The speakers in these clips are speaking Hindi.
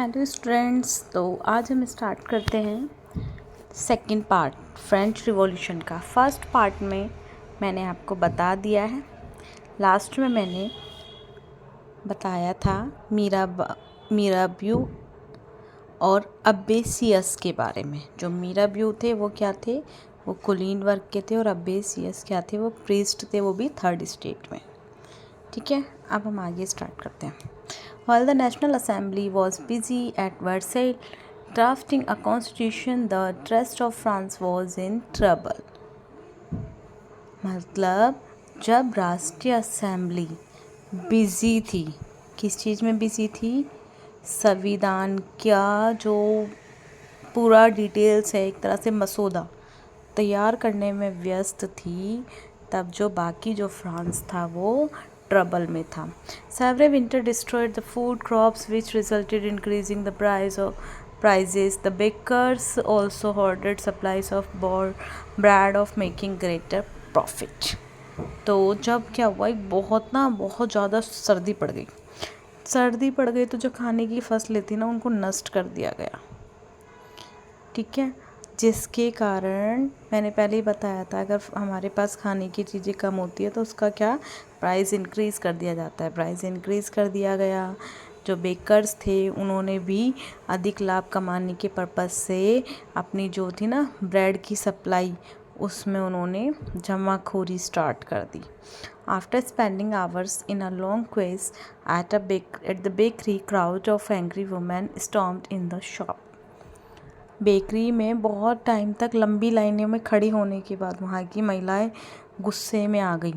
हेलो स्टूडेंट्स, तो आज हम स्टार्ट करते हैं सेकंड पार्ट फ्रेंच रिवॉल्यूशन का। फर्स्ट पार्ट में मैंने आपको बता दिया है, लास्ट में मैंने बताया था मीराब्यू और अब्बेसियस के बारे में। जो मीराब्यू थे वो क्या थे, वो कुलीन वर्ग के थे, और अब्बेसियस क्या थे, वो प्रीस्ट थे, वो भी थर्ड स्टेट में। ठीक है, अब हम आगे स्टार्ट करते हैं। While the National Assembly was busy at Versailles drafting a constitution, the rest of France was in trouble. मतलब जब राष्ट्रीय असेंबली बिजी थी, किस चीज़ में बिजी थी? संविधान का जो पूरा डिटेल्स है, एक तरह से मसौदा तैयार करने में व्यस्त थी, तब जो बाकी जो फ्रांस था वो ट्रबल में था। Severe winter destroyed the food crops, which resulted in increasing the prices. The bakers also hoarded supplies of bread of making greater profit. तो जब क्या हुआ, एक बहुत ज़्यादा सर्दी पड़ गई तो जो खाने की फसलें थी ना, उनको नष्ट कर दिया गया। ठीक है, जिसके कारण मैंने पहले ही बताया था, अगर हमारे पास खाने की चीज़ें कम होती है तो उसका क्या प्राइस इंक्रीज़ कर दिया जाता है। प्राइस इंक्रीज़ कर दिया गया। जो बेकर्स थे उन्होंने भी अधिक लाभ कमाने के पर्पज़ से अपनी जो थी ना ब्रेड की सप्लाई, उसमें उन्होंने जमाखोरी स्टार्ट कर दी। After spending hours in a long queue at the bakery, crowd of angry women stomped in the shop. Bakery में बहुत टाइम तक लंबी लाइनों में खड़ी होने के बाद वहाँ की महिलाएं गुस्से में आ गई।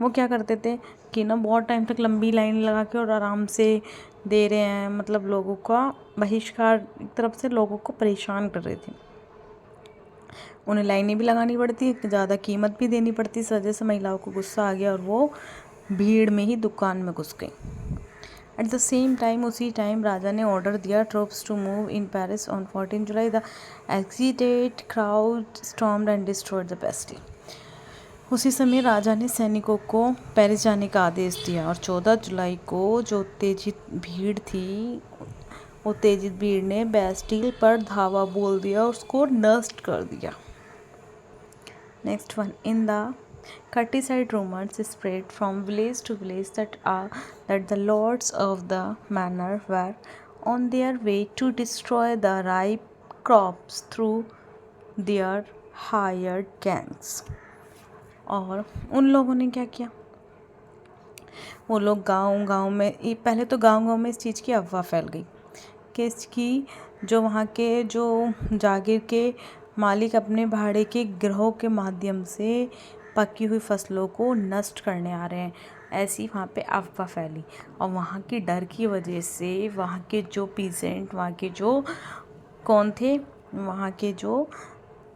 वो क्या करते थे कि ना बहुत टाइम तक लंबी लाइन लगा के और आराम से दे रहे हैं, मतलब लोगों का बहिष्कार, एक तरफ से लोगों को परेशान कर रहे थे। उन्हें लाइनें भी लगानी पड़ती, ज़्यादा कीमत भी देनी पड़ती। इस वजह से महिलाओं को गुस्सा आ गया और वो भीड़ में ही दुकान में घुस गई। एट द सेम टाइम, उसी टाइम राजा ने ऑर्डर दिया troops to move in Paris on 14 July. The excited crowd stormed and destroyed the Bastille. उसी समय राजा ने सैनिकों को पेरिस जाने का आदेश दिया और 14 जुलाई को जो उत्तेजित भीड़ थी, उत्तेजित भीड़ ने बेस्टिल पर धावा बोल दिया और उसको नष्ट कर दिया। Next one, in the countryside rumors spread from village to village that the lords of the manor were on their way to destroy the ripe crops through their hired gangs. और उन लोगों ने क्या किया, वो लोग गांव में, पहले तो गांव में इस चीज़ की अफवाह फैल गई कि इसकी जो वहाँ के जो जागीर के मालिक अपने भाड़े के गिरोह के माध्यम से पकी हुई फसलों को नष्ट करने आ रहे हैं, ऐसी वहाँ पे अफवाह फैली। और वहाँ की डर की वजह से वहाँ के जो पीजेंट, वहाँ के जो कौन थे, वहाँ के जो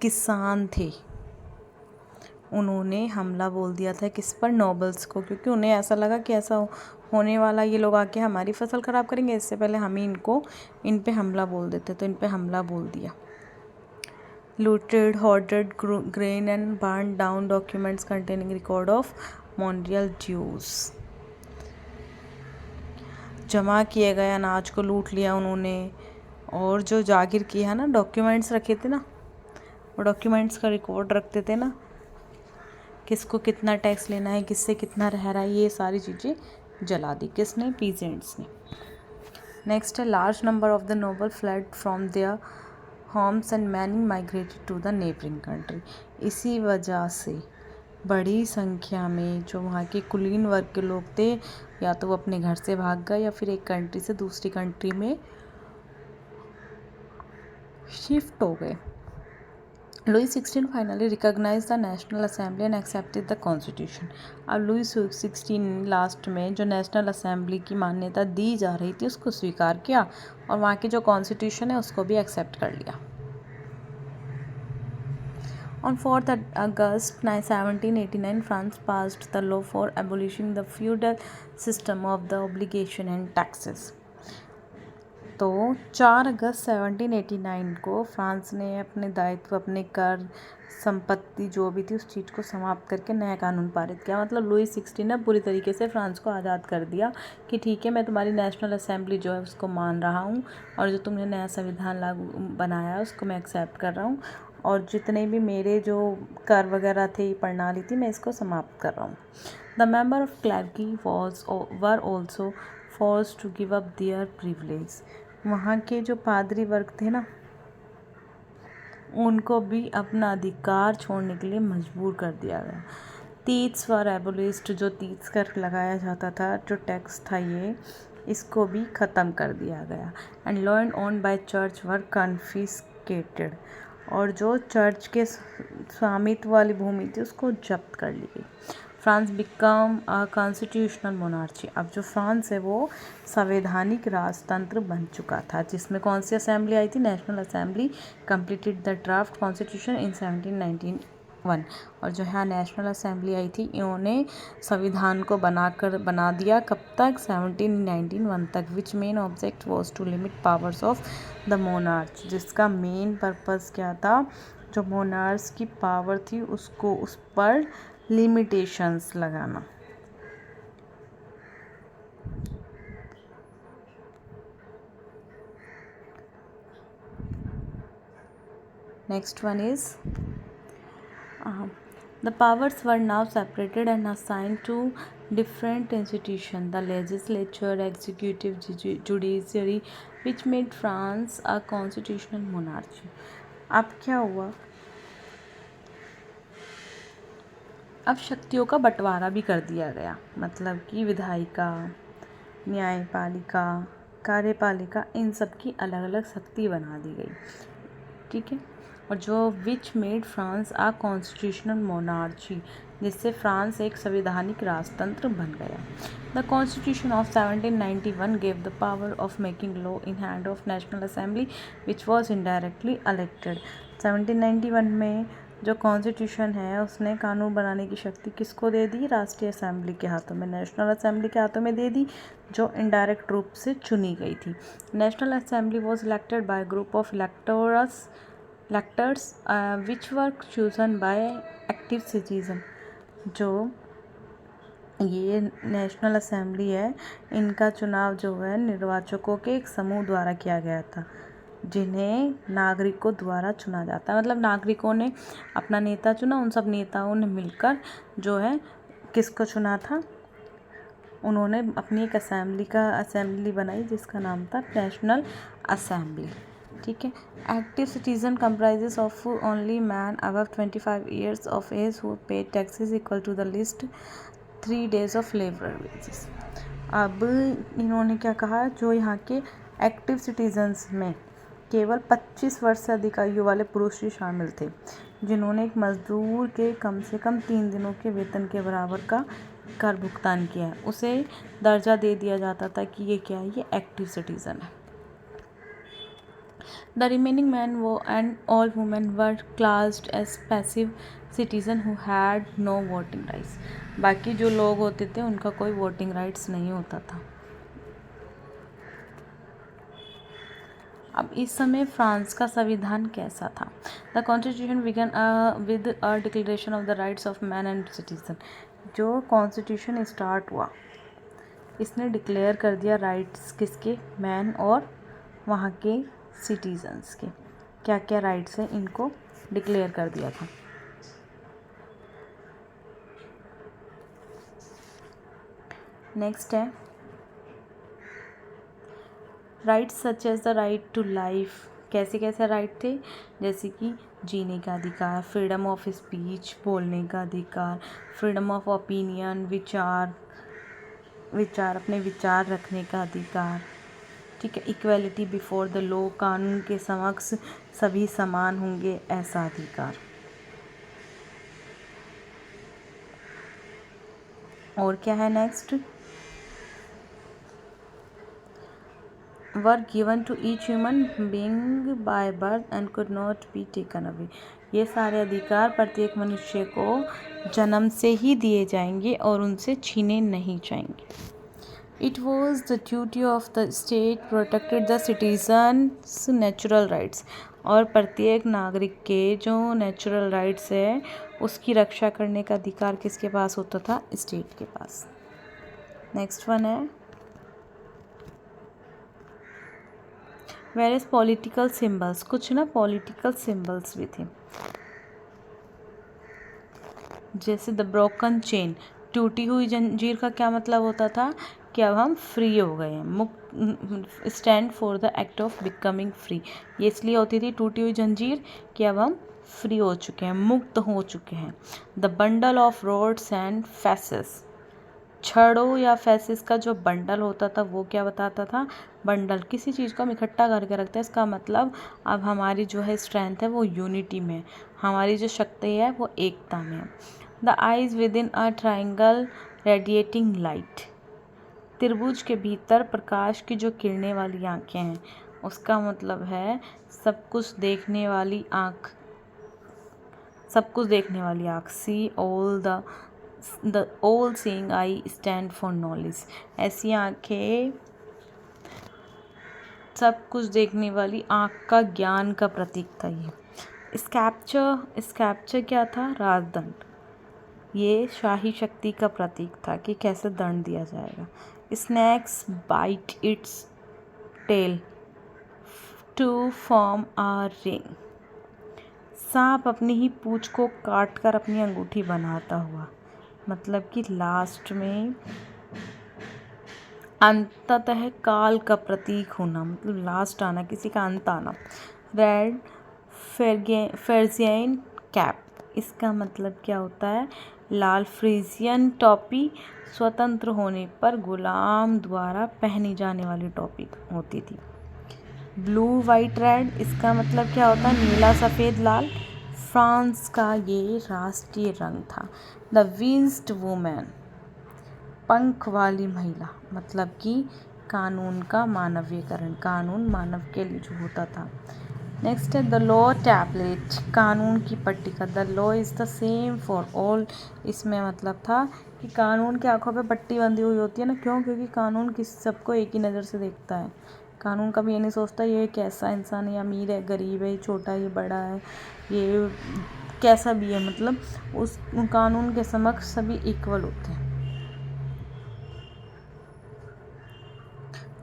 किसान थे, उन्होंने हमला बोल दिया था किस पर, नोबल्स को, क्योंकि उन्हें ऐसा लगा कि ऐसा होने वाला, ये लोग आके हमारी फसल ख़राब करेंगे, इससे पहले हम ही इन पे हमला बोल देते, तो इन पे हमला बोल दिया। Looted, hoarded grain and burned down documents containing record of Montreal dues. जमा किए गए अनाज को लूट लिया उन्होंने, और जो जागीर किया है ना, डॉक्यूमेंट्स रखे थे ना, वो डॉक्यूमेंट्स का रिकॉर्ड रखते थे ना, किसको कितना टैक्स लेना है, किससे कितना रह रहा है, ये सारी चीज़ें जला दी। किसने? पीजेंट्स ने। नेक्स्ट है, large number of the noble fled from their homes and many migrated to the neighbouring country. इसी वजह से बड़ी संख्या में जो वहाँ के कुलीन वर्ग के लोग थे, या तो वो अपने घर से भाग गए या फिर एक कंट्री से दूसरी कंट्री में शिफ्ट हो गए। Louis XVI finally recognized the National Assembly and accepted the Constitution. अब लुई 16 लास्ट में जो नेशनल असेंबली की मान्यता दी जा रही थी उसको स्वीकार किया, और वहाँ की जो कॉन्स्टिट्यूशन है उसको भी एक्सेप्ट कर लिया। On 4th August 1789, France passed the law for abolishing the feudal system of the obligation and taxes. तो 4 अगस्त 1789 को फ्रांस ने अपने दायित्व, अपने कर, संपत्ति जो भी थी उस चीज़ को समाप्त करके नया कानून पारित किया। मतलब लुई 16 ने पूरी तरीके से फ्रांस को आज़ाद कर दिया कि ठीक है, मैं तुम्हारी नेशनल असेंबली जो है उसको मान रहा हूँ, और जो तुमने नया संविधान लागू बनाया है उसको मैं एक्सेप्ट कर रहा हूँ, और जितने भी मेरे जो कर वगैरह थे, प्रणाली थी, मैं इसको समाप्त कर रहा हूँ। The member of clergy were also force to give up their privilege. वहाँ के जो पादरी वर्ग थे ना, उनको भी अपना अधिकार छोड़ने के लिए मजबूर कर दिया गया। तीर्थ वर एबोलिस्ड, जो तीर्थ कर लगाया जाता था, जो टैक्स था ये, इसको भी ख़त्म कर दिया गया। And land own by church were confiscated, और जो चर्च के स्वामित्व वाली भूमि थी उसको जब्त कर ली गई। France become a constitutional monarchy. अब जो फ्रांस है वो संवैधानिक राजतंत्र बन चुका था, जिसमें कौन सी असेंबली आई थी? National assembly completed the draft constitution in 1791। और जो है नेशनल असेंबली आई थी, इन्होंने संविधान को बना दिया। कब तक? 1791 तक। Which main object was to limit powers of the monarch, जिसका मेन पर्पस क्या था? जो मोनार्च की पावर थी उसको, उस पर लिमिटेशंस लगाना। Next one is the powers were now separated and assigned to different institutions, the legislature, executive, judiciary, which made France a constitutional monarchy. अब क्या हुआ? अब शक्तियों का बंटवारा भी कर दिया गया, मतलब कि विधायिका, न्यायपालिका, कार्यपालिका, इन सब की अलग अलग शक्ति बना दी गई। ठीक है। और जो which made France a constitutional monarchy, जिससे फ्रांस एक संवैधानिक राजतंत्र बन गया। The constitution of 1791 gave the power of making law in hand of national assembly which was indirectly elected. 1791 में जो कॉन्स्टिट्यूशन है उसने कानून बनाने की शक्ति किसको दे दी? राष्ट्रीय असेंबली के हाथों में, नेशनल असेंबली के हाथों में दे दी, जो इनडायरेक्ट रूप से चुनी गई थी। National assembly was elected by group of electors which were chosen by active citizen. जो ये नेशनल असेंबली है, इनका चुनाव जो है निर्वाचकों के एक समूह द्वारा किया गया था, जिन्हें नागरिकों द्वारा चुना जाता है। मतलब नागरिकों ने अपना नेता चुना, उन सब नेताओं ने मिलकर जो है किसको चुना था? उन्होंने अपनी एक असेंबली बनाई जिसका नाम था नेशनल असेंबली। ठीक है। Active citizen comprises of only man above 25 years of age who pay taxes equal to the least 3 days of labour wages. अब इन्होंने क्या कहा? जो यहाँ के एक्टिव सिटीजन्स में केवल 25 वर्ष से अधिक आयु वाले पुरुष ही शामिल थे, जिन्होंने एक मजदूर के कम से कम 3 दिनों के वेतन के बराबर का कर भुगतान किया है, उसे दर्जा दे दिया जाता था कि ये क्या है? ये एक्टिव सिटीजन है। The remaining men and all women were classed as passive citizen who had no voting rights. बाकी जो लोग होते थे उनका कोई वोटिंग राइट्स नहीं होता था। अब इस समय फ्रांस का संविधान कैसा था? The constitution began with a declaration of the rights of man and citizen. जो कॉन्स्टिट्यूशन स्टार्ट हुआ, इसने डिक्लेयर कर दिया राइट्स किसके? मैन और वहाँ के सिटीजन्स के। क्या क्या राइट्स हैं, इनको डिक्लेयर कर दिया था। नेक्स्ट है rights such as the right to life. कैसे कैसे राइट थे? जैसे कि जीने का अधिकार, फ्रीडम ऑफ स्पीच, बोलने का अधिकार, फ्रीडम ऑफ ओपिनियन, विचार अपने विचार रखने का अधिकार। ठीक है। इक्वेलिटी बिफोर द लॉ, कानून के समक्ष सभी समान होंगे, ऐसा अधिकार। और क्या है next? Were given to each human being by birth and could not be taken away. ये सारे अधिकार प्रत्येक मनुष्य को जन्म से ही दिए जाएंगे और उनसे छीने नहीं जाएंगे। It was the duty of the state protected the citizens' natural rights. और प्रत्येक नागरिक के जो नेचुरल राइट्स है उसकी रक्षा करने का अधिकार किसके पास होता था? स्टेट के पास। नेक्स्ट वन है वेरियस पॉलिटिकल सिंबल्स, कुछ ना पॉलिटिकल सिंबल्स भी थे, जैसे द ब्रोकन चेन, टूटी हुई जंजीर का क्या मतलब होता था कि अब हम फ्री हो गए हैं, मुक्त, stand for the act of becoming free, ये इसलिए होती थी टूटी हुई जंजीर कि अब हम फ्री हो चुके हैं, मुक्त हो चुके हैं। The bundle of rods and fasces, छड़ों या फैसेस का जो बंडल होता था वो क्या बताता था? बंडल किसी चीज़ को हम इकट्ठा करके रखते हैं, इसका मतलब अब हमारी जो है स्ट्रेंथ है वो यूनिटी में है, हमारी जो शक्ति है वो एकता में है। The eyes with in a triangle radiating light, त्रिभुज के भीतर प्रकाश की जो किरणें वाली आँखें हैं, उसका मतलब है सब कुछ देखने वाली आँख, सब कुछ देखने वाली आँख। See all the all seeing eye stand for knowledge, ऐसी आँखें सब कुछ देखने वाली आँख का ज्ञान का प्रतीक था ये। स्कैप्चर क्या था? राजदंड, ये शाही शक्ति का प्रतीक था कि कैसे दंड दिया जाएगा। Snakes bite its tail to form a ring, सांप अपनी ही पूंछ को काट कर अपनी अंगूठी बनाता हुआ, मतलब कि लास्ट में अंततः काल का प्रतीक होना, मतलब लास्ट आना, किसी का अंत आना। रेड फ्रेजियन कैप, इसका मतलब क्या होता है? लाल फ्रीजियन टोपी स्वतंत्र होने पर गुलाम द्वारा पहनी जाने वाली टोपी होती थी। ब्लू वाइट रेड, इसका मतलब क्या होता है? नीला सफ़ेद लाल, फ्रांस का ये राष्ट्रीय रंग था। द विंग्ड वुमेन, पंख वाली महिला, मतलब कि कानून का मानवीयकरण, कानून मानव के लिए जो होता था। नेक्स्ट है द लॉ टैबलेट, कानून की पट्टिका। The law is the same for all, इसमें मतलब था कि कानून की आंखों पे पट्टी बंधी हुई होती है ना, क्यों? क्योंकि कानून किस सबको एक ही नज़र से देखता है। कानून कभी ये नहीं सोचता ये कैसा इंसान है, अमीर है, गरीब है, ये छोटा है, ये बड़ा है, ये कैसा भी है, मतलब उस कानून के समक्ष सभी इक्वल होते हैं।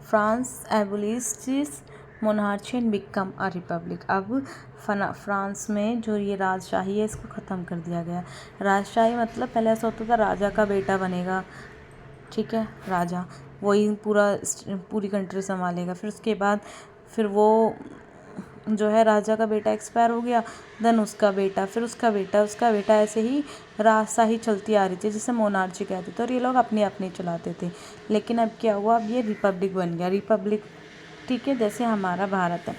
France abolish monarchy and become a republic, अब फ्रांस में जो ये राजशाही है इसको ख़त्म कर दिया गया। राजशाही मतलब पहले ऐसा होता था राजा का बेटा बनेगा, ठीक है, राजा वही पूरी कंट्री संभालेगा, फिर उसके बाद फिर वो जो है राजा का बेटा एक्सपायर हो गया, देन उसका बेटा, फिर उसका बेटा, उसका बेटा, ऐसे ही राजशाही चलती आ रही थी जिसे मोनार्ची कहते थे, और ये लोग अपने अपने चलाते थे। लेकिन अब क्या हुआ? अब ये रिपब्लिक बन गया, रिपब्लिक, ठीक है, जैसे हमारा भारत है।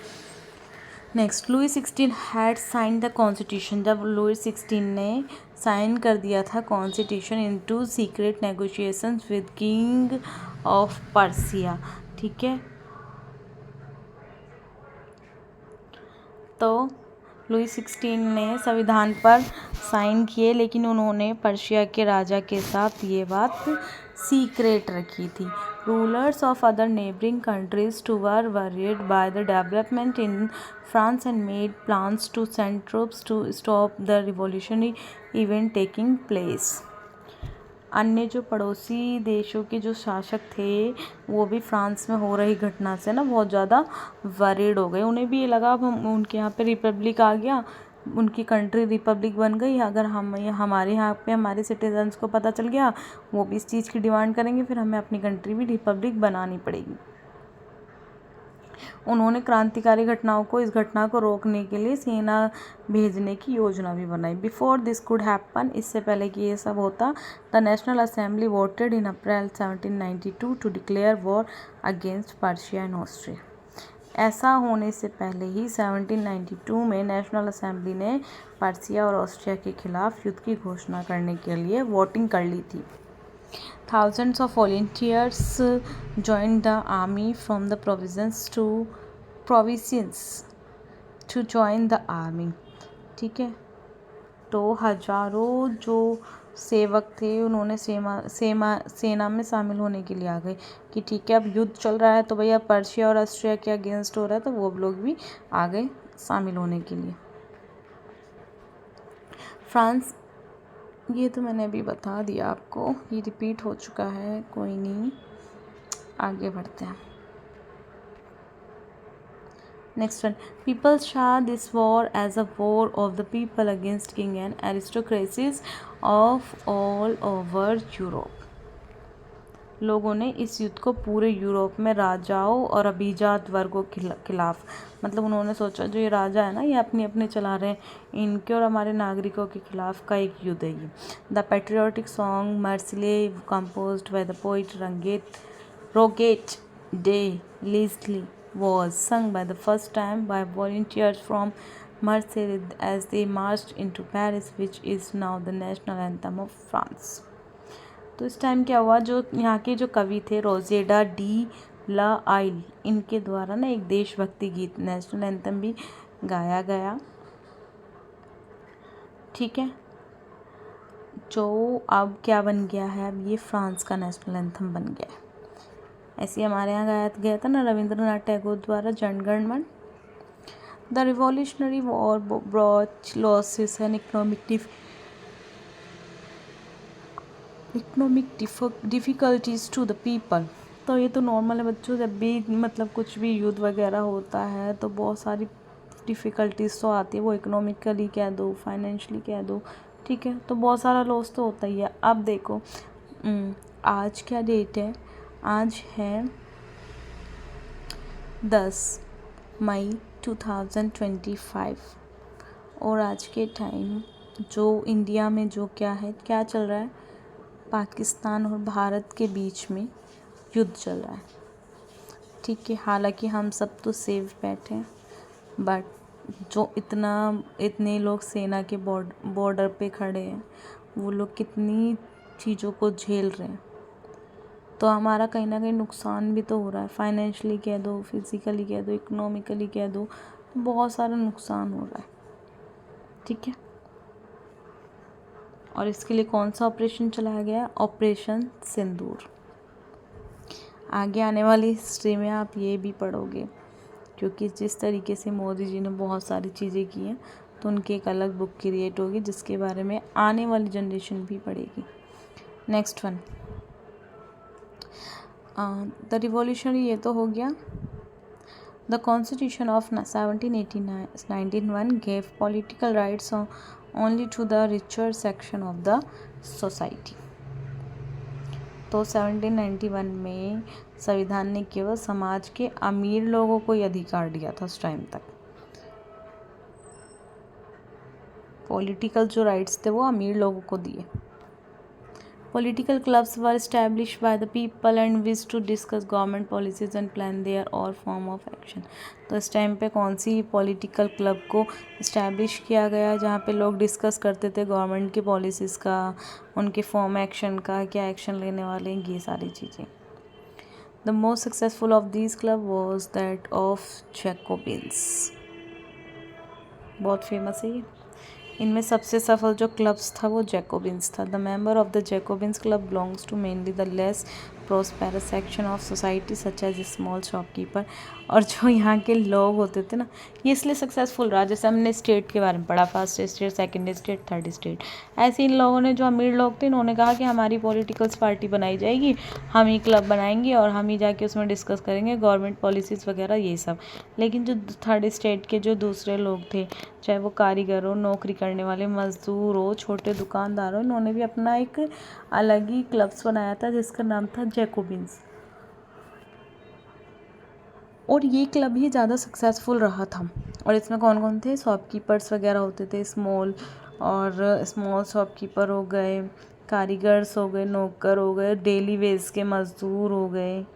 Next, Louis 16 had sign the constitution, जब लुई 16 ने साइन कर दिया था constitution into secret negotiations with king of Persia, ठीक है। तो लुई 16 ने संविधान पर साइन किए, लेकिन उन्होंने पर्शिया के राजा के साथ ये बात सीक्रेट रखी थी। Rulers of other neighbouring countries too were worried by the development in France and made plans to send troops to stop the revolutionary event taking place. अन्य जो पड़ोसी देशों के जो शासक थे वो भी फ्रांस में हो रही घटना से ना बहुत ज़्यादा वरीड हो गए, उन्हें भी ये लगा अब हम उनके यहाँ पे रिपब्लिक आ गया, उनकी कंट्री रिपब्लिक बन गई, अगर हमारे यहाँ पे हमारे सिटीजन्स को पता चल गया वो भी इस चीज़ की डिमांड करेंगे, फिर हमें अपनी कंट्री भी रिपब्लिक बनानी पड़ेगी। उन्होंने क्रांतिकारी घटनाओं को इस घटना को रोकने के लिए सेना भेजने की योजना भी बनाई। बिफोर दिस कुड हैपन, इससे पहले कि ये सब होता, the national assembly voted in April 1792 to declare war against Persia and Austria. ऐसा होने से पहले ही 1792 में नेशनल असेंबली ने पर्सिया और ऑस्ट्रिया के खिलाफ युद्ध की घोषणा करने के लिए वोटिंग कर ली थी। Thousands of volunteers joined the army from the provinces to join the army, ठीक है। तो हजारों जो सेवक थे उन्होंने सेना में शामिल होने के लिए आ गए कि ठीक है अब युद्ध चल रहा है तो भैया पर्शिया और ऑस्ट्रिया के अगेंस्ट हो रहा है, तो वो लोग भी आ गए शामिल होने के लिए। फ्रांस, ये तो मैंने अभी बता दिया आपको, ये रिपीट हो चुका है, कोई नहीं, आगे बढ़ते हैं। Next one, people saw this war as a war of the people against king and aristocracies of all over Europe. लोगों ने इस युद्ध को पूरे यूरोप में राजाओं और अभिजात वर्गों के खिलाफ, मतलब उन्होंने सोचा जो ये राजा है ना, ये अपने अपने चला रहे हैं, इनके और हमारे नागरिकों के खिलाफ का एक युद्ध है ये। The patriotic song Marseillaise composed by the poet Rouget de Lisle was sung by the first time by volunteers from Marseille as they marched into Paris, which is now the national anthem of France. तो इस टाइम क्या हुआ, जो यहाँ के जो कवि थे रोजेडा डी ला आइल, इनके द्वारा ना एक देशभक्ति गीत, नेशनल एंथम भी गाया गया। ठीक है, जो अब क्या बन गया है, अब ये फ्रांस का नेशनल एंथम बन गया है। ऐसे हमारे यहाँ गाया गया था ना रविंद्रनाथ टैगोर द्वारा, Janagana Mana. The revolutionary war brought losses and economic difficulties to the people. तो ये तो नॉर्मल है बच्चों, जब भी मतलब कुछ भी युद्ध वगैरह होता है तो बहुत सारी डिफ़िकल्टीज़ तो आती है, वो इकोनॉमिकली कह दो, फाइनेंशियली कह दो, ठीक है, तो बहुत सारा लॉस तो होता ही है। अब देखो आज क्या डेट है, आज है 10 मई 2025 और आज के टाइम जो इंडिया में जो क्या है, क्या चल रहा है, पाकिस्तान और भारत के बीच में युद्ध चल रहा है। ठीक है, हालांकि हम सब तो सेफ बैठे हैं, बट जो इतने लोग सेना के बॉर्डर पे खड़े हैं, वो लोग कितनी चीज़ों को झेल रहे हैं, तो हमारा कहीं ना कहीं नुकसान भी तो हो रहा है, फाइनेंशियली कह दो, फिज़िकली कह दो, इकोनॉमिकली कह दो, तो बहुत सारा नुकसान हो रहा है। ठीक है, और इसके लिए कौन सा ऑपरेशन चलाया गया, ऑपरेशन सिंदूर। आगे आने वाली हिस्ट्री में आप ये भी पढ़ोगे, क्योंकि जिस तरीके से मोदी जी ने बहुत सारी चीज़ें की हैं, तो उनकी एक अलग बुक क्रिएट होगी जिसके बारे में आने वाली जनरेशन भी पढ़ेगी। नेक्स्ट वन, द रिवॉल्यूशनरी, ये तो हो गया। The constitution of 1791 gave political rights only to the richer section of the society। तो 1791 में संविधान ने केवल समाज के अमीर लोगों को ही अधिकार दिया था उस टाइम तक। पॉलिटिकल जो राइट्स थे वो अमीर लोगों को दिए। Political clubs were established by the people and wished to discuss government policies and plan their और form of action। तो इस टाइम पे कौन सी पॉलिटिकल क्लब को इस्टेब्लिश किया गया जहाँ पे लोग डिस्कस करते थे गवर्नमेंट की पॉलिसीज़ का, उनके फॉर्म एक्शन का, क्या एक्शन लेने वाले हैं, ये सारी चीज़ें। The most successful of this club was that of Jacobins, बहुत फेमस है ये। इनमें सबसे सफल जो क्लब्स था वो जैकोबिन्स था। The member of the Jacobins club belongs to mainly the less prosperous section of society such as small shopkeeper. और जो यहाँ के लोग होते थे ना, ये इसलिए सक्सेसफुल रहा, जैसे हमने स्टेट के बारे में पढ़ा, first state, second state, third state, ऐसे इन लोगों ने, जो अमीर लोग थे, इन्होंने कहा कि हमारी पॉलिटिकल्स पार्टी बनाई जाएगी, हम ही क्लब बनाएंगे और हम ही जाके उसमें डिस्कस करेंगे गवर्नमेंट पॉलिसीज़ वगैरह ये सब। लेकिन जो थर्ड स्टेट के जो दूसरे लोग थे, चाहे वो कारीगर हो, नौकरी करने वाले मज़दूर हो, छोटे दुकानदार हो, इन्होंने भी अपना एक अलग ही क्लब्स बनाया था जिसका नाम था जैकोबिन्स। और ये क्लब ही ज़्यादा सक्सेसफुल रहा था। और इसमें कौन कौन थे, शॉपकीपर्स वगैरह होते थे, स्मॉल शॉपकीपर हो गए, कारीगर्स हो गए, नौकर हो गए, डेली वेज के मज़दूर हो गए,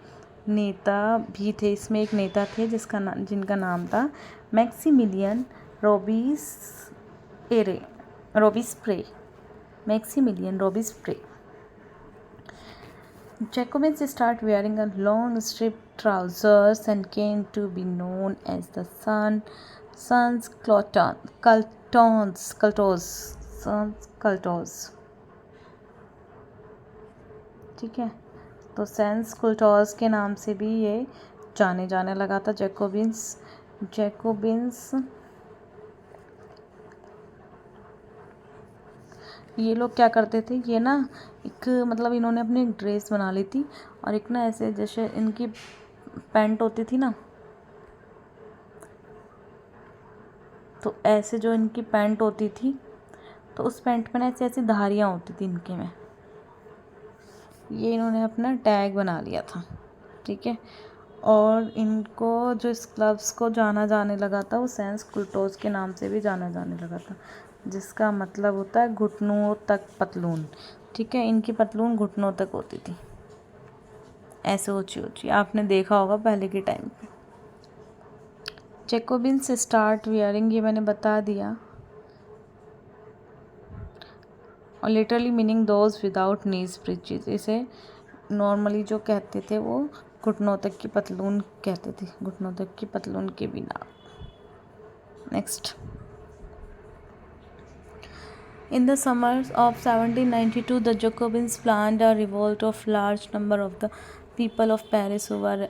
नेता भी थे। इसमें एक नेता थे जिनका नाम था Maximilian रोबिस्प्रे। Jacobins start wearing a long striped trousers and came to be known as the Sons Cultos। ठीक है, तो सेंस कुल्टोस के नाम से भी ये जाने लगा था जैकोबिन्स। ये लोग क्या करते थे, ये ना एक मतलब इन्होंने अपनी एक ड्रेस बना ली थी और एक ना ऐसे जैसे इनकी पैंट होती थी ना, तो ऐसे जो इनकी पैंट होती थी तो उस पैंट में ना ऐसे ऐसी धारियाँ होती थी इनके में, ये इन्होंने अपना टैग बना लिया था। ठीक है, और इनको जो इस क्लब्स को जाना जाने लगा था वो सेंस कुल्टोज के नाम से भी जाना जाने लगा था, जिसका मतलब होता है घुटनों तक पतलून। ठीक है, इनकी पतलून घुटनों तक होती थी, ऐसे ऊंची ऊंची, आपने देखा होगा पहले के टाइम पे। जैकोबिन्स स्टार्ट वियरिंग, ये मैंने बता दिया, और literally meaning those without knees breaches, इसे नॉर्मली जो कहते थे वो घुटनों तक की पतलून कहते थे, घुटनों तक की पतलून के बिना। Next, in the summers of 1792 the Jacobins planned a revolt of large number of the people of Paris who were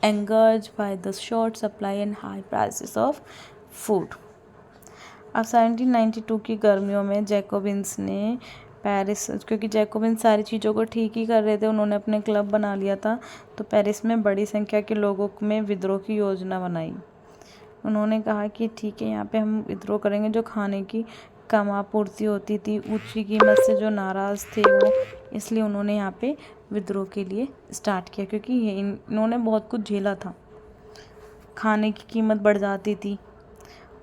angered by the short supply and high prices of food। अब 1792 की गर्मियों में जैकोबिन्स ने पेरिस, क्योंकि जैकोबिन्स सारी चीज़ों को ठीक ही कर रहे थे, उन्होंने अपने क्लब बना लिया था, तो पेरिस में बड़ी संख्या के लोगों में विद्रोह की योजना बनाई। उन्होंने कहा कि ठीक है, यहाँ पे हम विद्रोह करेंगे, जो खाने की कम आपूर्ति होती थी, ऊंची कीमत से जो नाराज़ थे वो, इसलिए उन्होंने यहाँ पे विद्रोह के लिए स्टार्ट किया, क्योंकि इन्होंने बहुत कुछ झेला था, खाने की कीमत बढ़ जाती थी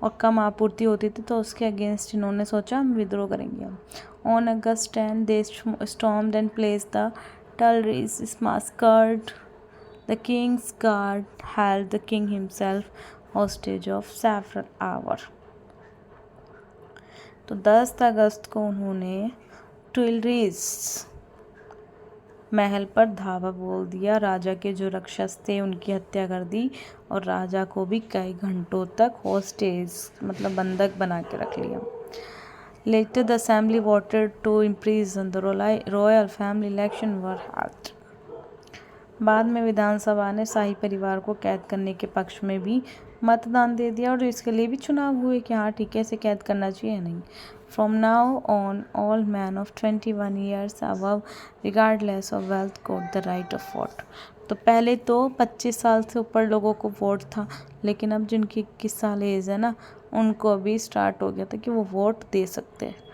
और कम आपूर्ति होती थी, तो उसके अगेंस्ट इन्होंने सोचा हम विद्रोह करेंगे। अब on August 10 they stormed and place the Tuileries massacred the king's guard, held the king himself hostage of several hours। तो 10 अगस्त को उन्होंने टुइलरीज महल पर धावा बोल दिया, राजा के जो रक्षक थे उनकी हत्या कर दी और राजा को भी कई घंटों तक हॉस्टेज मतलब बंधक बना के रख लिया। Later the assembly voted to imprison the royal family, election were held. बाद में विधानसभा ने शाही परिवार को कैद करने के पक्ष में भी मतदान दे दिया और इसके लिए भी चुनाव हुए कि हाँ ठीक है, इसे कैद करना चाहिए या नहीं। From now on all man of 21 years above regardless of wealth goat the right of vote. तो पहले तो 25 साल से ऊपर लोगों को वोट था, लेकिन अब जिनकी 21 साल एज है ना, उनको अभी स्टार्ट हो गया था कि वो वोट दे सकते हैं।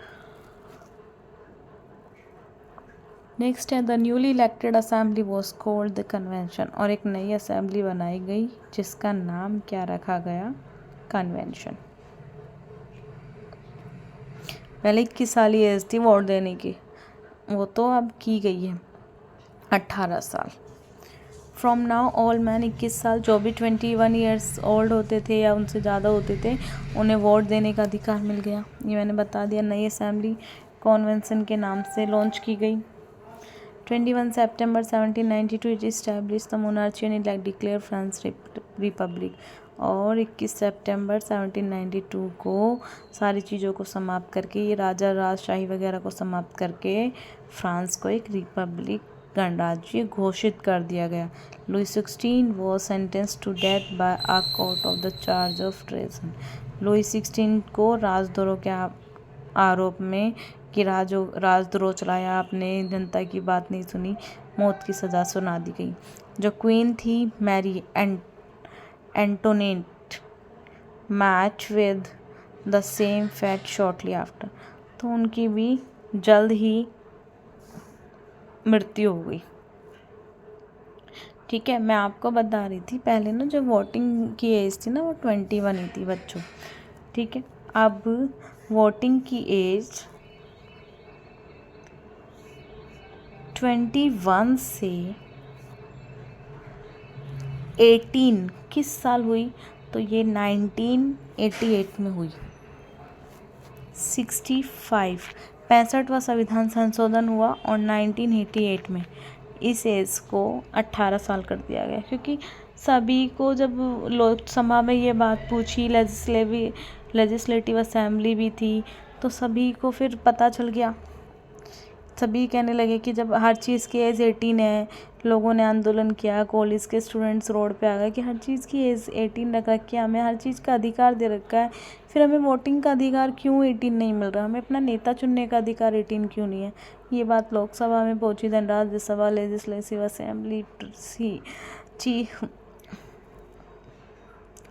नेक्स्ट है the newly elected assembly was called the convention, और एक नई असेंबली बनाई गई जिसका नाम क्या रखा गया, कन्वेंशन। पहले 21 साल की एज थी वोट देने की, वो तो अब की गई है 18 साल। फ्रॉम नाउ ऑल मैन, 21 साल, जो भी 21 ईयर्स ओल्ड होते थे या उनसे ज़्यादा होते थे, उन्हें वोट देने का अधिकार मिल गया। ये मैंने बता दिया। नई असेंबली कॉन्वेंशन के नाम से लॉन्च की गई। 21 September 1792 it established the monarchy and declared France Republic. और 21 सितंबर 1792 को सारी चीज़ों को समाप्त करके, ये राजा राजशाही वगैरह को समाप्त करके फ्रांस को एक रिपब्लिक गणराज्य घोषित कर दिया गया। Louis 16 was sentence to death by a court of the charge of treason. Louis 16 को राजद्रोह के आरोप में कि राजद्रोह चलाया, आपने जनता की बात नहीं सुनी, मौत की सज़ा सुना दी गई। जो क्वीन थी Mary Antoinette match with the same fat shortly after, तो उनकी भी जल्द ही मृत्यु हो गई। ठीक है, मैं आपको बता रही थी पहले ना, जो वोटिंग की एज थी ना वो 21 ही थी बच्चों। ठीक है, अब वोटिंग की एज 21 से 18 किस साल हुई, तो ये 1988 में हुई। 65वां संविधान संशोधन हुआ और 1988 में इस एज को 18 साल कर दिया गया, क्योंकि सभी को जब लोकसभा में ये बात पूछी, लेजिस्लेटिव असेंबली भी थी, तो सभी को फिर पता चल गया। सभी कहने लगे कि जब हर चीज़ की एज 18 है, लोगों ने आंदोलन किया, कॉलेज के स्टूडेंट्स रोड पे आ गए कि हर चीज़ की एज 18 रख रखी है, हमें हर चीज़ का अधिकार दे रखा है, फिर हमें वोटिंग का अधिकार क्यों 18 नहीं मिल रहा, हमें अपना नेता चुनने का अधिकार 18 क्यों नहीं है। ये बात लोकसभा में पहुंची, then Rajya Sabha, legislative assembly, chief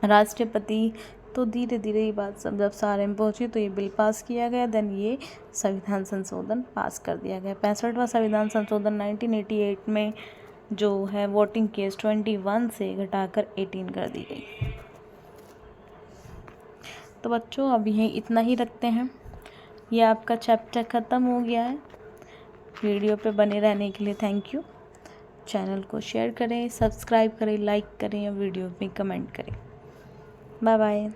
राष्ट्रपति। तो धीरे धीरे ये बात सब जब सारे में पहुंची तो ये बिल पास किया गया, देन ये संविधान संशोधन पास कर दिया गया। 65वां संविधान संशोधन 1988 में जो है वोटिंग की एज 21 से घटाकर 18 कर दी गई। तो बच्चों अब यहीं इतना ही रखते हैं, ये आपका चैप्टर ख़त्म हो गया है। वीडियो पे बने रहने के लिए थैंक यू। चैनल को शेयर करें, सब्सक्राइब करें, लाइक करें और वीडियो में कमेंट करें। Bye bye.